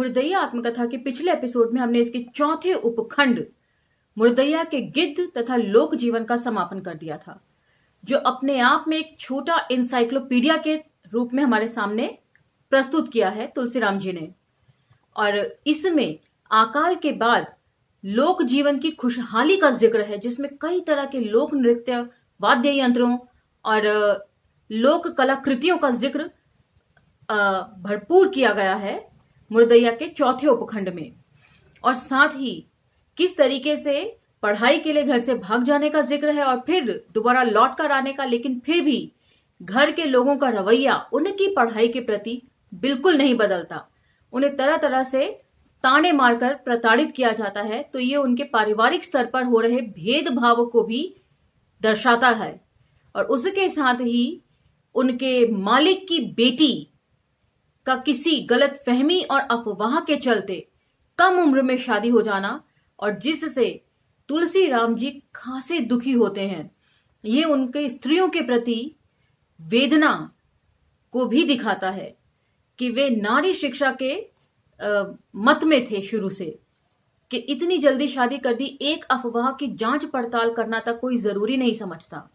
मुर्दैया आत्मकथा के पिछले एपिसोड में हमने इसके चौथे उपखंड मुर्दैया के गिद्ध तथा लोक जीवन का समापन कर दिया था, जो अपने आप में एक छोटा इंसाइक्लोपीडिया के रूप में हमारे सामने प्रस्तुत किया है तुलसीराम जी ने। और इसमें अकाल के बाद लोक जीवन की खुशहाली का जिक्र है, जिसमें कई तरह के लोक नृत्य, वाद्य यंत्रों और लोक कलाकृतियों का जिक्र भरपूर किया गया है मुर्दैया के चौथे उपखंड में। और साथ ही किस तरीके से पढ़ाई के लिए घर से भाग जाने का जिक्र है और फिर दोबारा लौट कर आने का, लेकिन फिर भी घर के लोगों का रवैया उनकी पढ़ाई के प्रति बिल्कुल नहीं बदलता, उन्हें तरह तरह से ताने मारकर प्रताड़ित किया जाता है। तो ये उनके पारिवारिक स्तर पर हो रहे भेदभाव को भी दर्शाता है। और उसके साथ ही उनके मालिक की बेटी का किसी गलत फहमी और अफवाह के चलते कम उम्र में शादी हो जाना, और जिससे तुलसी राम जी खासे दुखी होते हैं, ये उनके स्त्रियों के प्रति वेदना को भी दिखाता है कि वे नारी शिक्षा के मत में थे शुरू से, कि इतनी जल्दी शादी कर दी, एक अफवाह की जांच पड़ताल करना तक कोई जरूरी नहीं समझता।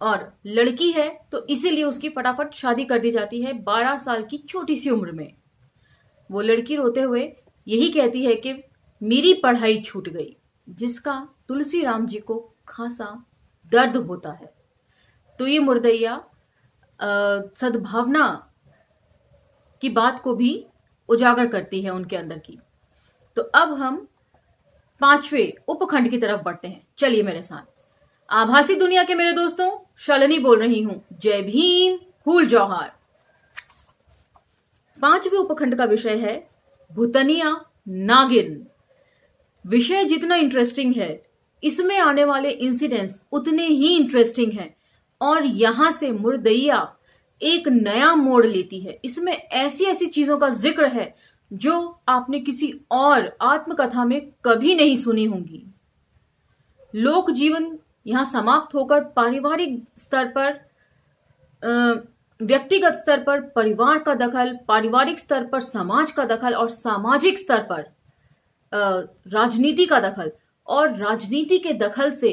और लड़की है तो इसीलिए उसकी फटाफट शादी कर दी जाती है 12 साल की छोटी सी उम्र में। वो लड़की रोते हुए यही कहती है कि मेरी पढ़ाई छूट गई, जिसका तुलसी राम जी को खासा दर्द होता है। तो ये मुर्दैया सद्भावना की बात को भी उजागर करती है उनके अंदर की। तो अब हम 5वें उपखंड की तरफ बढ़ते हैं। चलिए मेरे साथ। आभासी दुनिया के मेरे दोस्तों, शालिनी बोल रही हूं। जय भीम, हुल जौहार। 5वें उपखंड का विषय है भूतनिया नागिन। विषय जितना इंटरेस्टिंग है, इसमें आने वाले इंसिडेंट्स उतने ही इंटरेस्टिंग हैं। और यहां से मुर्दैया एक नया मोड़ लेती है। इसमें ऐसी ऐसी चीजों का जिक्र है जो आपने किसी और आत्मकथा में कभी नहीं सुनी होंगी। लोक जीवन यहां समाप्त होकर पारिवारिक स्तर पर, व्यक्तिगत स्तर पर परिवार का दखल, पारिवारिक स्तर पर समाज का दखल और सामाजिक स्तर पर राजनीति का दखल, और राजनीति के दखल से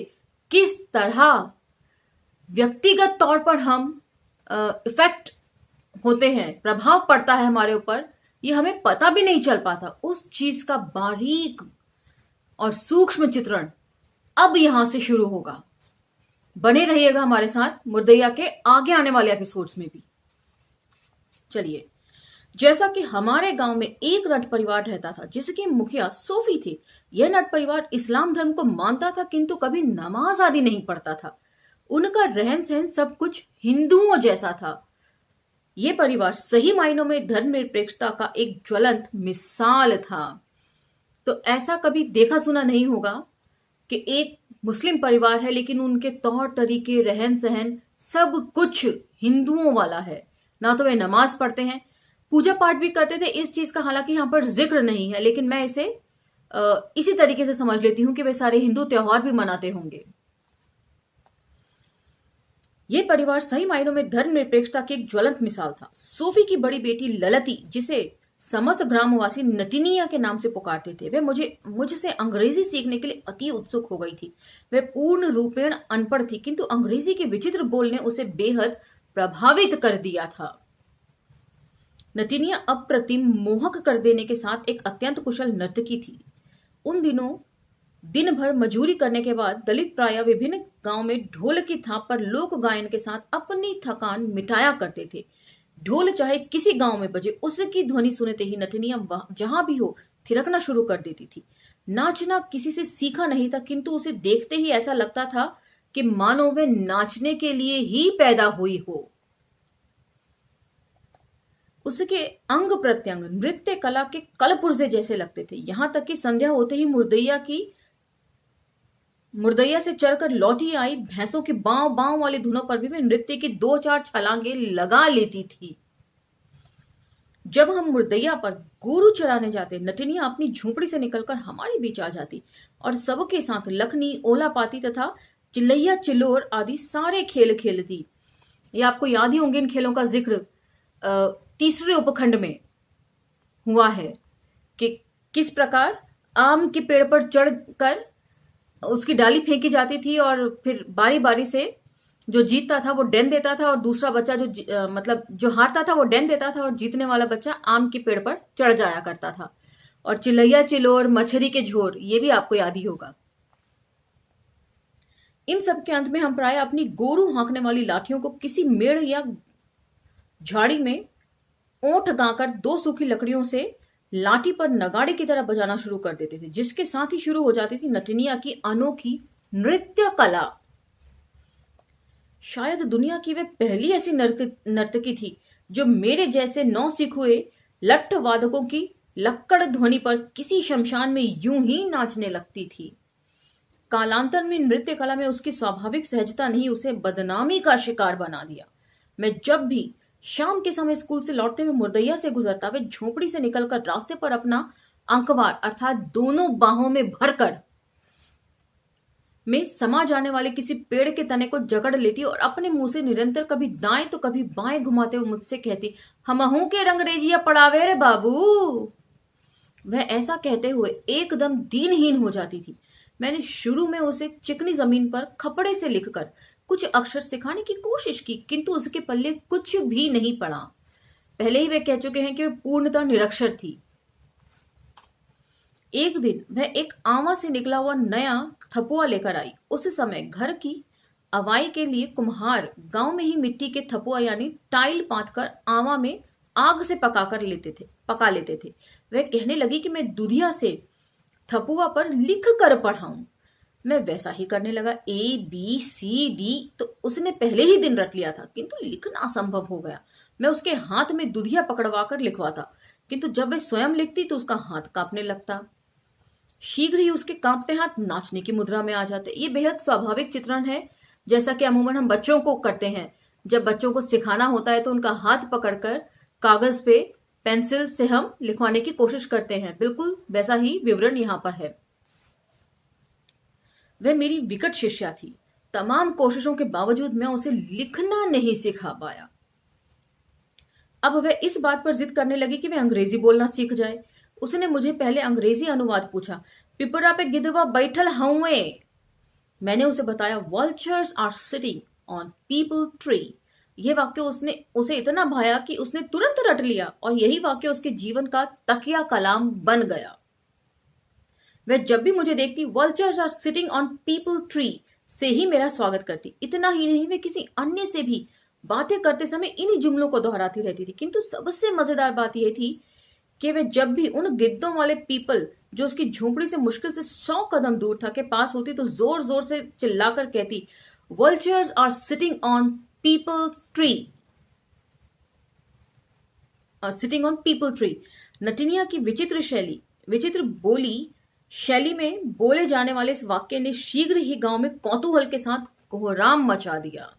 किस तरह व्यक्तिगत तौर पर हम इफेक्ट होते हैं, प्रभाव पड़ता है हमारे ऊपर, ये हमें पता भी नहीं चल पाता। उस चीज का बारीक और सूक्ष्म चित्रण अब यहां से शुरू होगा। बने रहिएगा हमारे साथ मुर्दैया के आगे आने वाले एपिसोड्स में भी। चलिए, जैसा कि हमारे गांव में एक नट परिवार रहता था जिसके मुखिया सूफी थे। यह नट परिवार इस्लाम धर्म को मानता था, किंतु कभी नमाज आदि नहीं पढ़ता था। उनका रहन सहन सब कुछ हिंदुओं जैसा था। यह परिवार सही मायनों में धर्मनिरपेक्षता का एक ज्वलंत मिसाल था। तो ऐसा कभी देखा सुना नहीं होगा कि एक मुस्लिम परिवार है लेकिन उनके तौर तरीके, रहन सहन सब कुछ हिंदुओं वाला है। ना तो वे नमाज पढ़ते हैं, पूजा पाठ भी करते थे, इस चीज का हालांकि यहां पर जिक्र नहीं है, लेकिन मैं इसे इसी तरीके से समझ लेती हूं कि वे सारे हिंदू त्योहार भी मनाते होंगे। यह परिवार सही मायनों में धर्मनिरपेक्षता की एक ज्वलंत मिसाल था। सूफी की बड़ी बेटी ललती, जिसे समस्त ग्रामवासी नटिनिया के नाम से पुकारते थे, वह मुझसे अंग्रेजी सीखने के लिए अति उत्सुक हो गई थी। वह पूर्ण रूपेण अनपढ़ थी, किंतु अंग्रेजी के विचित्र बोल ने उसे बेहद प्रभावित कर दिया था। नटिनिया अप्रतिम मोहक कर देने के साथ एक अत्यंत कुशल नर्तकी थी। उन दिनों दिन भर मजूरी करने के बाद दलित प्राय विभिन्न गांव में ढोल की थाप पर लोक गायन के साथ अपनी थकान मिटाया करते थे। ढोल चाहे किसी गांव में बजे, उसकी ध्वनि सुनते ही नटनिया जहां भी हो थिरकना शुरू कर देती थी। नाचना किसी से सीखा नहीं था, किंतु उसे देखते ही ऐसा लगता था कि मानो वे नाचने के लिए ही पैदा हुई हो। उसके अंग प्रत्यंग नृत्य कला के कलपुर्जे जैसे लगते थे। यहां तक कि संध्या होते ही मुर्दैया से चढ़कर लौटी आई भैंसों के बांव बांव वाली धुनों पर भी वे नृत्य की 2-4 छलांगे लगा लेती थी। जब हम मुर्दैया पर गोरू चराने जाते, नटनिया अपनी झोपड़ी से निकलकर हमारे बीच आ जाती और सबके साथ लखनी, ओलापाती तथा चिल्लैया चिल्लोर आदि सारे खेल खेलती। ये आपको याद ही होंगे इन खेलों का जिक्र 3रे उपखंड में। हुआ है कि किस प्रकार आम के पेड़ पर चढ़कर उसकी डाली फेंकी जाती थी और फिर बारी बारी से जो जीतता था वो डेन देता था और दूसरा बच्चा मतलब जो हारता था वो डेन देता था और जीतने वाला बच्चा आम के पेड़ पर चढ़ जाया करता था। और चिलैया चिलोर, मछरी के झोर, ये भी आपको याद ही होगा। इन सब के अंत में हम प्राय अपनी गोरू हाँकने वाली लाठियों को किसी मेड़ या झाड़ी में ओंठ गाकर दो सूखी लकड़ियों से लाठी पर नगाड़े की तरह बजाना शुरू कर देते थे, जिसके साथ ही शुरू हो जाती थी नटनिया की अनोखी नृत्य कला। शायद दुनिया की वे पहली ऐसी नर्तकी थी जो मेरे जैसे नौसिख हुए लट्ठ वादकों की लक्कड़ ध्वनि पर किसी शमशान में यूं ही नाचने लगती थी। कालांतर में नृत्य कला में उसकी स्वाभाविक सहजता नहीं उसे बदनामी का शिकार बना दिया। मैं जब भी शाम के समय स्कूल से लौटते हुए मुर्दैया से गुजरता, वे झोपड़ी से निकलकर रास्ते पर अपना अंकवार अर्थात दोनों बाहों में भरकर में समा जाने वाले किसी पेड़ के तने को जकड़ लेती और अपने मुंह से निरंतर कभी दाएं तो कभी बाएं घुमाते हुए मुझसे कहती, हमहू के रंगरेजिया पड़ावे रे बाबू। वह ऐसा कहते हुए एकदम दीनहीन हो जाती थी। मैंने शुरू में उसे चिकनी जमीन पर खपड़े से लिखकर कुछ अक्षर सिखाने की कोशिश की, किंतु उसके पल्ले कुछ भी नहीं पड़ा। पहले ही वे कह चुके हैं कि वह पूर्णतः निरक्षर थी। एक दिन वह एक आवा से निकला हुआ नया थपुआ लेकर आई। उस समय घर की अवाई के लिए कुम्हार गांव में ही मिट्टी के थपुआ यानी टाइल पाथकर आवा में आग से पका लेते थे। वह कहने लगी कि मैं दुधिया से थपुआ पर लिख कर पढ़ाऊं। मैं वैसा ही करने लगा। ABCD तो उसने पहले ही दिन रट लिया था, किंतु लिखना असंभव हो गया। मैं उसके हाथ में दुधिया पकड़वा कर लिखवाता, किंतु जब वह स्वयं लिखती तो उसका हाथ कांपने लगता। शीघ्र ही उसके कांपते हाथ नाचने की मुद्रा में आ जाते। ये बेहद स्वाभाविक चित्रण है, जैसा कि अमूमन हम बच्चों को करते हैं। जब बच्चों को सिखाना होता है तो उनका हाथ पकड़कर कागज पे पेंसिल से हम लिखवाने की कोशिश करते हैं। बिल्कुल वैसा ही विवरण यहां पर है। वह मेरी विकट शिष्या थी। तमाम कोशिशों के बावजूद मैं उसे लिखना नहीं सिखा पाया। अब वह इस बात पर जिद करने लगी कि वह अंग्रेजी बोलना सीख जाए। उसने मुझे पहले अंग्रेजी अनुवाद पूछा। पिपरा पे गिद्धवा बैठल हउए। मैंने उसे बताया, vultures are sitting on peepal tree. यह वाक्य उसे इतना भाया कि उसने तुरंत रट लिया और यही वाक्य उसके जीवन का तकिया कलाम बन गया। वह जब भी मुझे देखती vultures are sitting on peepal tree से ही मेरा स्वागत करती। इतना ही नहीं, वह किसी अन्य से भी बातें करते समय इन्हीं जुमलों को दोहराती रहती थी। किंतु सबसे मजेदार बात यह थी कि वह जब भी उन गिद्धों वाले पीपल जो उसकी झोंपड़ी से मुश्किल से 100 कदम दूर था के पास होती तो जोर जोर से चिल्लाकर कहती, vultures are sitting on peepal tree, sitting on peepal tree. Natiniya की विचित्र बोली शैली में बोले जाने वाले इस वाक्य ने शीघ्र ही गांव में कौतूहल के साथ कोहराम मचा दिया।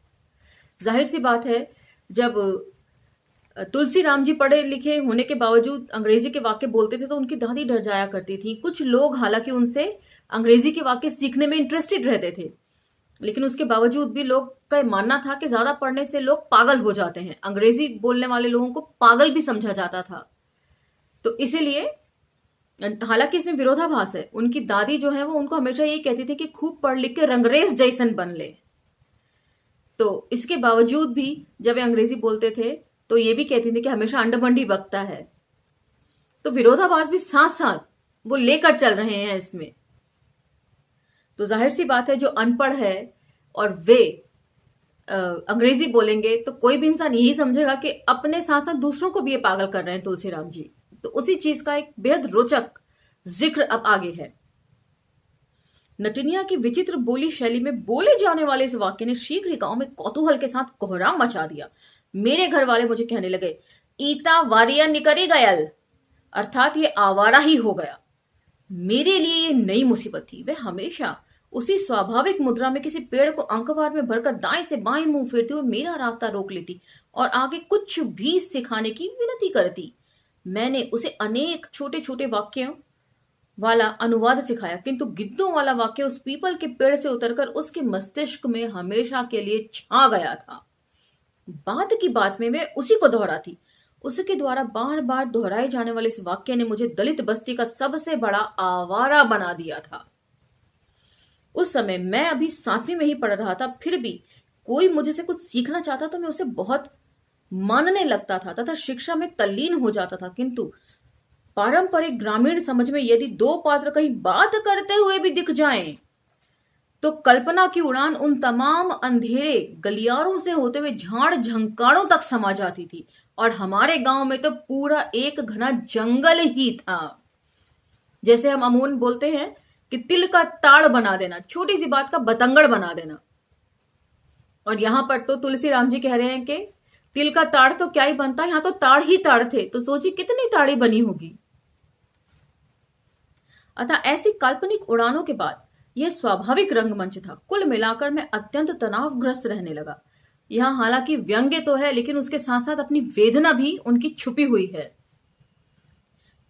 जाहिर सी बात है, जब तुलसी राम जी पढ़े लिखे होने के बावजूद अंग्रेजी के वाक्य बोलते थे तो उनकी दादी डर जाया करती थी। कुछ लोग हालांकि उनसे अंग्रेजी के वाक्य सीखने में इंटरेस्टेड रहते थे, लेकिन उसके बावजूद भी लोग का मानना था कि ज्यादा पढ़ने से लोग पागल हो जाते हैं। अंग्रेजी बोलने वाले लोगों को पागल भी समझा जाता था। तो इसीलिए, हालांकि इसमें विरोधाभास है, उनकी दादी जो है वो उनको हमेशा यही कहती थी कि खूब पढ़ लिख के रंगरेज जैसन बन ले। तो इसके बावजूद भी जब वे अंग्रेजी बोलते थे तो ये भी कहती थी कि हमेशा अंडबंडी बकता है। तो विरोधाभास भी साथ साथ वो लेकर चल रहे हैं इसमें। तो जाहिर सी बात है, जो अनपढ़ है और वे अंग्रेजी बोलेंगे तो कोई भी इंसान यही समझेगा कि अपने साथ साथ दूसरों को भी ये पागल कर रहे हैं तुलसीराम जी। तो उसी चीज का एक बेहद रोचक जिक्र अब आगे है। नटिनिया की विचित्र बोली शैली में बोले जाने वाले इस वाक्य ने शीघ्र ही गांव में कौतूहल के साथ कोहराम मचा दिया। मेरे घर वाले मुझे कहने लगे, ईता वारिया निकरी गयल, अर्थात ये आवारा ही हो गया। मेरे लिए ये नई मुसीबत थी। वह हमेशा उसी स्वाभाविक मुद्रा में किसी पेड़ को अंकवार में भरकर दाएं से बाएं मुंह फेरते हुए मेरा रास्ता रोक लेती और आगे कुछ भी सिखाने की विनती करती। मैंने उसे अनेक छोटे छोटे वाक्यों वाला अनुवाद सिखाया, किंतु गिद्धों वाला वाक्य उस पीपल के पेड़ से उतरकर उसके मस्तिष्क में हमेशा के लिए छा गया था। बात की बात में मैं उसी को दोहराती उसके द्वारा बार बार दोहराए जाने वाले इस वाक्य ने मुझे दलित बस्ती का सबसे बड़ा आवारा बना दिया था। उस समय मैं अभी 7वीं में ही पढ़ रहा था, फिर भी कोई मुझे से कुछ सीखना चाहता तो मैं उसे बहुत मानने लगता था तथा शिक्षा में तल्लीन हो जाता था। किंतु पारंपरिक ग्रामीण समझ में यदि दो पात्र कहीं बात करते हुए भी दिख जाएं, तो कल्पना की उड़ान उन तमाम अंधेरे गलियारों से होते हुए झाड़ झंकारों तक समा जाती थी। और हमारे गांव में तो पूरा एक घना जंगल ही था। जैसे हम अमूमन बोलते हैं कि तिल का ताड़ बना देना, छोटी सी बात का बतंगड़ बना देना। और यहां पर तो तुलसी राम जी कह रहे हैं कि तिल का ताड़ तो क्या ही बनता, यहां तो ताड़ ही ताड़ थे, तो सोचिए कितनी ताड़ी बनी होगी। अतः ऐसी काल्पनिक उड़ानों के बाद यह स्वाभाविक रंगमंच था। कुल मिलाकर मैं अत्यंत तनावग्रस्त रहने लगा। यहां हालांकि व्यंग्य तो है, लेकिन उसके साथ साथ अपनी वेदना भी उनकी छुपी हुई है।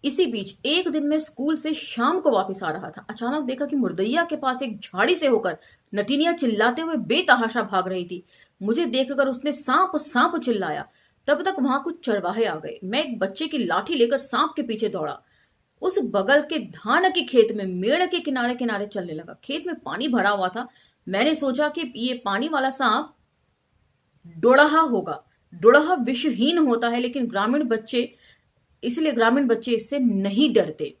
इसी बीच एक दिन मैं स्कूल से शाम को वापस आ रहा था। अचानक देखा कि मुर्दैया के पास एक झाड़ी से होकर नटिनिया चिल्लाते हुए बेतहाशा भाग रही थी। मुझे देखकर उसने सांप सांप चिल्लाया। तब तक वहां कुछ चरवाहे आ गए। मैं एक बच्चे की लाठी लेकर सांप के पीछे दौड़ा। उस बगल के धान के खेत में मेड़ के किनारे किनारे चलने लगा। खेत में पानी भरा हुआ था। मैंने सोचा कि ये पानी वाला सांप डोड़हा होगा। डोड़हा विषहीन होता है, लेकिन इसलिए ग्रामीण बच्चे इससे नहीं डरते।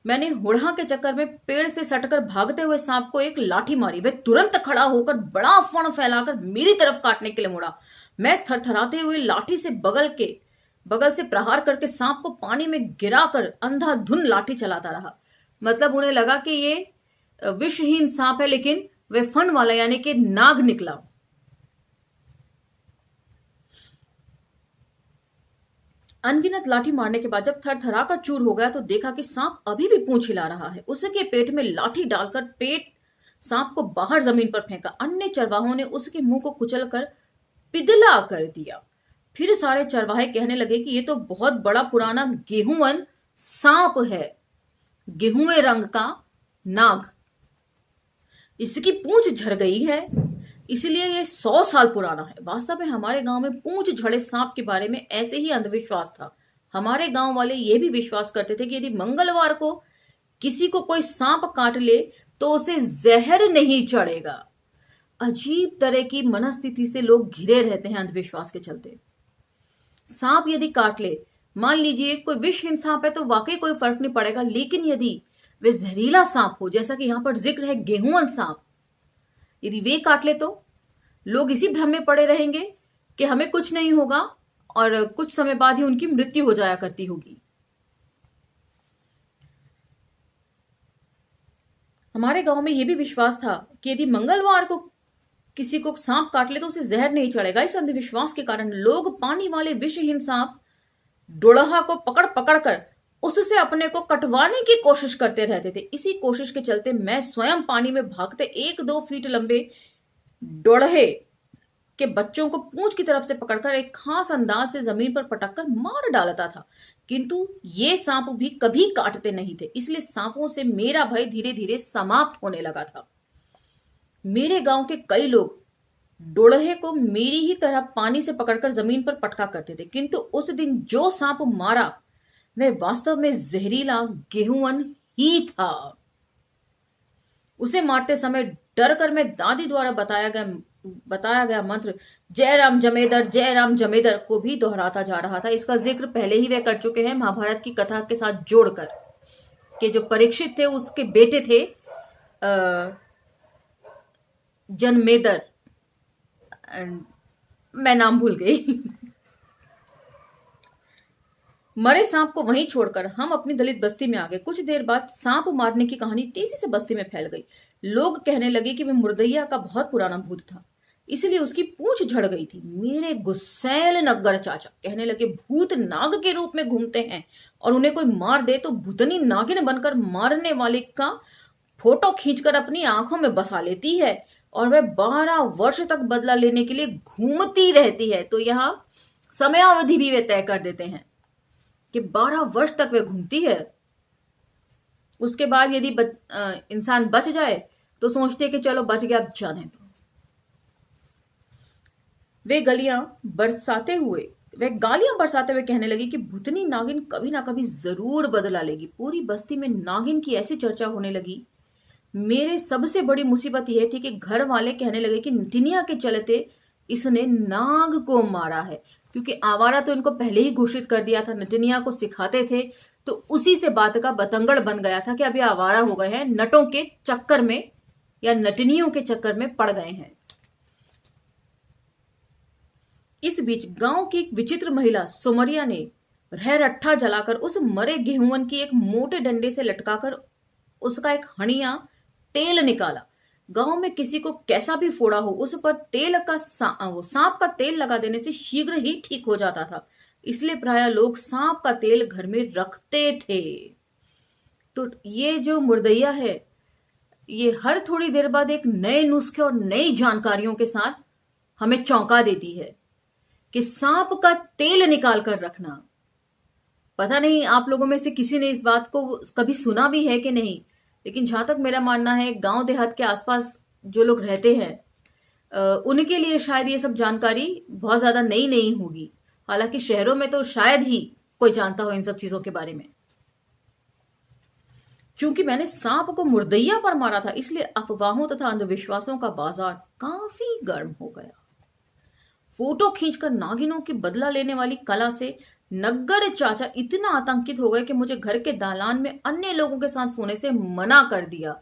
मैंने हुड़हा के चक्कर में पेड़ से सटकर भागते हुए सांप को एक लाठी मारी। वह तुरंत खड़ा होकर बड़ा फण फैलाकर मेरी तरफ काटने के लिए मुड़ा। मैं थरथराते हुए लाठी से बगल से प्रहार करके सांप को पानी में गिराकर अंधाधुन लाठी चलाता रहा। मतलब उन्हें लगा कि ये विषहीन सांप है, लेकिन वह फन वाला यानी कि नाग निकला। अनगिनत लाठी मारने के बाद जब थरथराकर चूर हो गया तो देखा कि सांप अभी भी पूंछ हिला रहा है। उसके पेट में लाठी डालकर सांप को बाहर जमीन पर फेंका। अन्य चरवाहों ने उसके मुंह को कुचलकर पिदला कर दिया। फिर सारे चरवाहे कहने लगे कि ये तो बहुत बड़ा पुराना गेहूंवन सांप है, गेहूं रंग का नाग, इसकी पूंछ झड़ गई है, इसलिए ये 100 साल पुराना है। वास्तव में हमारे गांव में पूंछ झड़े सांप के बारे में ऐसे ही अंधविश्वास था। हमारे गांव वाले ये भी विश्वास करते थे कि यदि मंगलवार को किसी को कोई सांप काट ले तो उसे जहर नहीं चढ़ेगा। अजीब तरह की मनस्थिति से लोग घिरे रहते हैं अंधविश्वास के चलते। सांप यदि काट ले, मान लीजिए कोई विषहीन सांप है, तो वाकई कोई फर्क नहीं पड़ेगा। लेकिन यदि वे जहरीला सांप हो, जैसा कि यहां पर जिक्र है गेहूं सांप, यदि वे काट ले तो लोग इसी भ्रम में पड़े रहेंगे कि हमें कुछ नहीं होगा और कुछ समय बाद ही उनकी मृत्यु हो जाया करती होगी। हमारे गांव में यह भी विश्वास था कि यदि मंगलवार को किसी को सांप काट ले तो उसे जहर नहीं चढ़ेगा। इस अंधविश्वास के कारण लोग पानी वाले विषहीन सांप डोड़हा को पकड़ पकड़ कर उससे अपने को कटवाने की कोशिश करते रहते थे। इसी कोशिश के चलते मैं स्वयं पानी में भागते 1-2 फीट लंबे डोड़हे के बच्चों को पूंछ की तरफ से पकड़कर एक खास अंदाज से जमीन पर पटककर मार डालता था। किंतु ये सांप भी कभी काटते नहीं थे, इसलिए सांपों से मेरा भय धीरे धीरे समाप्त होने लगा था। मेरे गांव के कई लोग डोड़हे को मेरी ही तरह पानी से पकड़कर जमीन पर पटका करते थे, किंतु उस दिन जो सांप मारा वह वास्तव में जहरीला गेहूंवन ही था। उसे मारते समय डर कर मैं दादी द्वारा बताया गया मंत्र जय राम जमेदर को भी दोहराता जा रहा था। इसका जिक्र पहले ही वे कर चुके हैं महाभारत की कथा के साथ जोड़कर, कि जो परीक्षित थे उसके बेटे थे जनमेदर, मैं नाम भूल गई। मरे सांप को वहीं छोड़कर हम अपनी दलित बस्ती में आ गए। कुछ देर बाद सांप मारने की कहानी तेजी से बस्ती में फैल गई। लोग कहने लगे कि वह मुर्दैया का बहुत पुराना भूत था, इसलिए उसकी पूंछ झड़ गई थी। मेरे गुस्सैल नग्गर चाचा कहने लगे भूत नाग के रूप में घूमते हैं और उन्हें कोई मार दे तो भूतनी नागिन बनकर मारने वाले का फोटो खींचकर अपनी आंखों में बसा लेती है और वह 12 वर्ष तक बदला लेने के लिए घूमती रहती है। तो यहां समयावधि भी वे तय कर देते हैं कि 12 वर्ष तक वे घूमती है। उसके बाद यदि इंसान बच जाए तो सोचते कि चलो बच गया, अब जाने दो। वे गलियां बरसाते हुए वह गालियां बरसाते हुए कहने लगी कि भूतनी नागिन कभी ना कभी जरूर बदला लेगी। पूरी बस्ती में नागिन की ऐसी चर्चा होने लगी। मेरे सबसे बड़ी मुसीबत यह थी कि घर वाले कहने लगे कि टिनिया के चलते इसने नाग को मारा है, क्योंकि आवारा तो इनको पहले ही घोषित कर दिया था, नटनिया को सिखाते थे। तो उसी से बात का बतंगड़ बन गया था कि अभी आवारा हो गए हैं, नटों के चक्कर में या नटनियों के चक्कर में पड़ गए हैं। इस बीच गांव की एक विचित्र महिला सुमरिया ने रट्ठा जलाकर उस मरे गेहूं की एक मोटे डंडे से लटकाकर उसका एक हणिया तेल निकाला। गांव में किसी को कैसा भी फोड़ा हो, उस पर तेल का सांप का तेल लगा देने से शीघ्र ही ठीक हो जाता था। इसलिए प्राय लोग सांप का तेल घर में रखते थे। तो ये जो मुर्दैया है, ये हर थोड़ी देर बाद एक नए नुस्खे और नई जानकारियों के साथ हमें चौंका देती है कि सांप का तेल निकाल कर रखना। पता नहीं आप लोगों में से किसी ने इस बात को कभी सुना भी है कि नहीं, लेकिन जहां तक मेरा मानना है, गांव देहात के आसपास जो लोग रहते हैं उनके लिए शायद ये सब जानकारी बहुत ज्यादा नई नहीं होगी। हालांकि शहरों में तो शायद ही कोई जानता हो इन सब चीजों के बारे में। चूंकि मैंने सांप को मुर्दैया पर मारा था, इसलिए अफवाहों तथा अंधविश्वासों का बाजार काफी गर्म हो गया। फोटो खींचकर नागिनों की बदला लेने वाली कला से नग्गर चाचा इतना आतंकित हो गए कि मुझे घर के दालान में अन्य लोगों के साथ सोने से मना कर दिया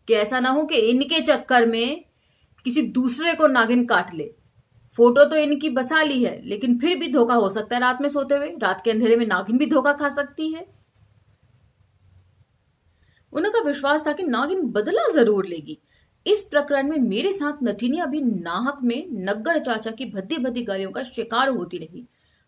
कि ऐसा ना हो कि इनके चक्कर में किसी दूसरे को नागिन काट ले। फोटो तो इनकी बसा ली है, लेकिन फिर भी धोखा हो सकता है रात में सोते हुए। रात के अंधेरे में नागिन भी धोखा खा सकती है। उनका विश्वास था कि नागिन बदला जरूर लेगी। इस प्रकरण में मेरे साथ नटिनिया भी नाहक में नग्गर चाचा की भद्दी भद्दी गालियों का शिकार होती रही।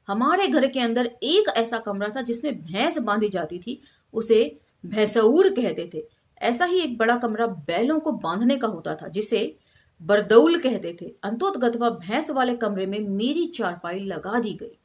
हमारे घर के अंदर एक ऐसा कमरा था जिसमें भैंस बांधी जाती थी, उसे भैंसऊर कहते थे। ऐसा ही एक बड़ा कमरा बैलों को बांधने का होता था, जिसे बरदौल कहते थे। अंतोतगत्वा भैंस वाले कमरे में मेरी चारपाई लगा दी गई।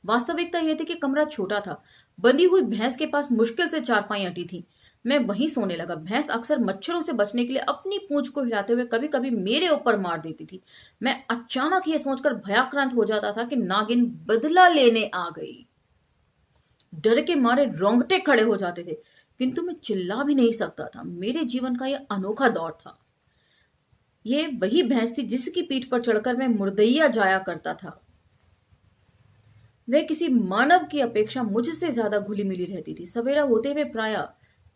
वास्तविकता यह थी कि कमरा छोटा था। बंधी हुई भैंस के पास मुश्किल से चारपाई अटी थी। मैं वहीं सोने लगा। भैंस अक्सर मच्छरों से बचने के लिए अपनी पूंछ को हिलाते हुए कभी कभी मेरे ऊपर मार देती थी। मैं अचानक यह सोचकर भयाक्रांत हो जाता था कि नागिन बदला लेने आ गई। डर के मारे रोंगटे खड़े हो जाते थे, किंतु मैं चिल्ला भी नहीं सकता था। मेरे जीवन का यह अनोखा दौर था। यह वही भैंस थी जिसकी पीठ पर चढ़कर मैं मुर्दैया जाया करता था। वह किसी मानव की अपेक्षा मुझसे ज्यादा घुली मिली रहती थी। सवेरा होते हुए प्राय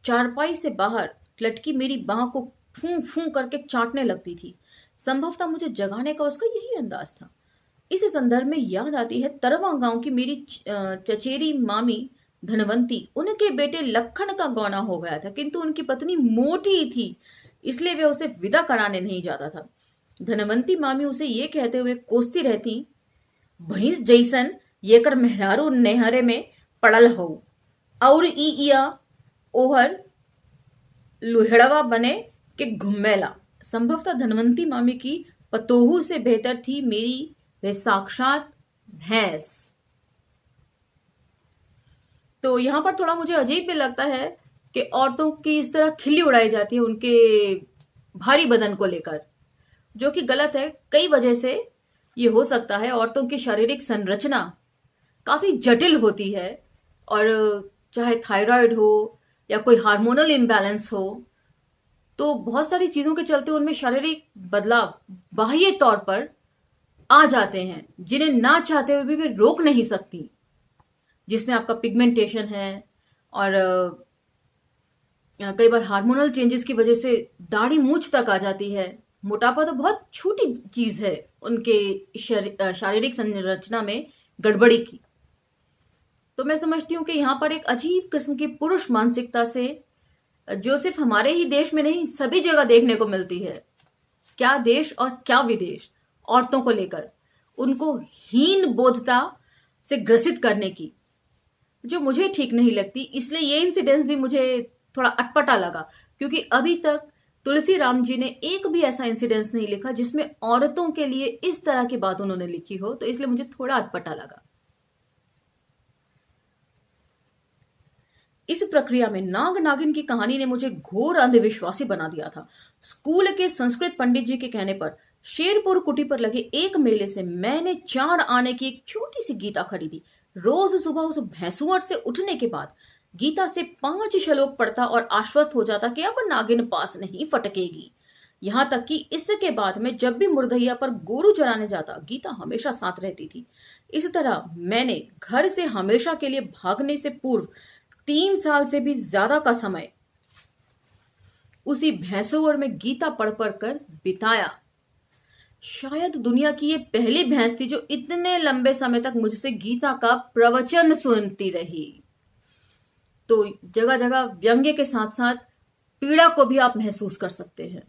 चारपाई से बाहर लटकी मेरी बाह को फूं फूं करके चाटने लगती थी। संभवतः मुझे जगाने का उसका यही अंदाज था। इस संदर्भ में याद आती है तरवा गांव की मेरी चचेरी मामी धनवंती। उनके बेटे लखन का गौना हो गया था, किंतु उनकी पत्नी मोटी थी, इसलिए वे उसे विदा कराने नहीं जाता था। धनवंती मामी उसे ये कहते हुए कोसती रहती, भैंस जैसन ये कर मेहरारू नेहरे में पड़ल हो और इया ओहर लुहड़वा बने के घुमेला। संभवतः धनवंती मामी की पतोहू से बेहतर थी मेरी वह साक्षात भैंस। तो यहां पर थोड़ा मुझे अजीब भी लगता है कि औरतों की इस तरह खिल्ली उड़ाई जाती है उनके भारी बदन को लेकर, जो कि गलत है। कई वजह से ये हो सकता है। औरतों की शारीरिक संरचना काफी जटिल होती है, और चाहे थायराइड हो या कोई हार्मोनल इम्बैलेंस हो, तो बहुत सारी चीजों के चलते उनमें शारीरिक बदलाव बाह्य तौर पर आ जाते हैं, जिन्हें ना चाहते हुए भी वे रोक नहीं सकती। जिसमें आपका पिगमेंटेशन है, और कई बार हार्मोनल चेंजेस की वजह से दाढ़ी मूंछ तक आ जाती है। मोटापा तो बहुत छोटी चीज है उनके शारीरिक संरचना में गड़बड़ी की। तो मैं समझती हूं कि यहां पर एक अजीब किस्म की पुरुष मानसिकता से, जो सिर्फ हमारे ही देश में नहीं सभी जगह देखने को मिलती है, क्या देश और क्या विदेश, औरतों को लेकर उनको हीन बोधता से ग्रसित करने की, जो मुझे ठीक नहीं लगती। इसलिए ये इंसिडेंस भी मुझे थोड़ा अटपटा लगा, क्योंकि अभी तक तुलसी राम जी ने एक भी ऐसा इंसिडेंस नहीं लिखा जिसमें औरतों के लिए इस तरह की बात उन्होंने लिखी हो। तो इसलिए मुझे थोड़ा अटपटा लगा। इस प्रक्रिया में नाग नागिन की कहानी ने मुझे घोर अंधविश्वासी बना दिया था। स्कूल के संस्कृत पंडित जी के कहने पर शेरपुर कुटी पर लगे एक मेले से मैंने 4 आने की एक छोटी सी गीता खरीदी। रोज सुबह उस भैंसुअर से उठने के बाद गीता से 5 श्लोक पढ़ता और आश्वस्त हो जाता कि अब नागिन पास नहीं फटकेगी। यहाँ तक कि इसके बाद में जब भी मुर्दैया पर गोरू चराने जाता, गीता हमेशा साथ रहती थी। इस तरह मैंने घर से हमेशा के लिए भागने से पूर्व 3 साल से भी ज्यादा का समय उसी भैंसोवर में गीता पढ़ पढ़ कर बिताया। शायद दुनिया की ये पहली भैंस थी जो इतने लंबे समय तक मुझसे गीता का प्रवचन सुनती रही। तो जगह जगह व्यंग्य के साथ साथ पीड़ा को भी आप महसूस कर सकते हैं।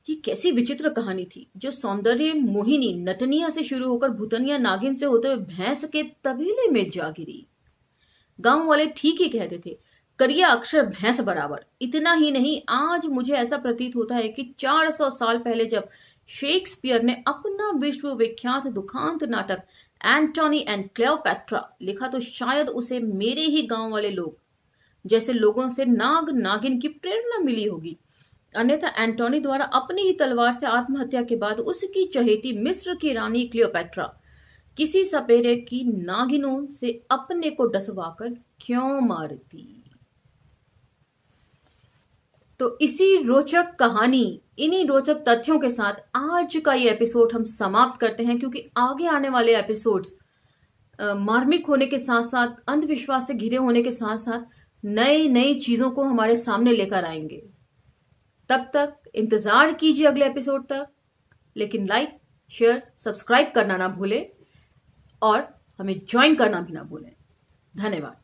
ये कैसी विचित्र कहानी थी जो सौंदर्य मोहिनी नटनिया से शुरू होकर भूतनिया नागिन से होते हुए भैंस के तबेले में जा गिरी। गांव वाले ठीक ही कहते थे, करिया अक्षर भैंस बराबर। इतना ही नहीं, आज मुझे ऐसा प्रतीत होता है कि 400 साल पहले जब शेक्सपियर ने अपना विश्वविख्यात दुखांत नाटक एंटोनी एंड क्लेओपैट्रा लिखा तो शायद उसे मेरे ही गांव वाले लोग जैसे लोगों से नाग नागिन की प्रेरणा मिली होगी। अन्यथा एंटोनी द्वारा अपनी ही तलवार से आत्महत्या के बाद उसकी चहेती मिस्र की रानी क्लियोपैट्रा किसी सपेरे की नागिनों से अपने को डसवाकर क्यों मारती। तो इसी रोचक कहानी, इन्हीं रोचक तथ्यों के साथ आज का ये एपिसोड हम समाप्त करते हैं, क्योंकि आगे आने वाले एपिसोड्स मार्मिक होने के साथ साथ अंधविश्वास से घिरे होने के साथ साथ नई नई चीजों को हमारे सामने लेकर आएंगे। तब तक इंतजार कीजिए अगले एपिसोड तक। लेकिन लाइक, शेयर, सब्सक्राइब करना ना भूलें और हमें ज्वाइन करना भी ना भूलें। धन्यवाद।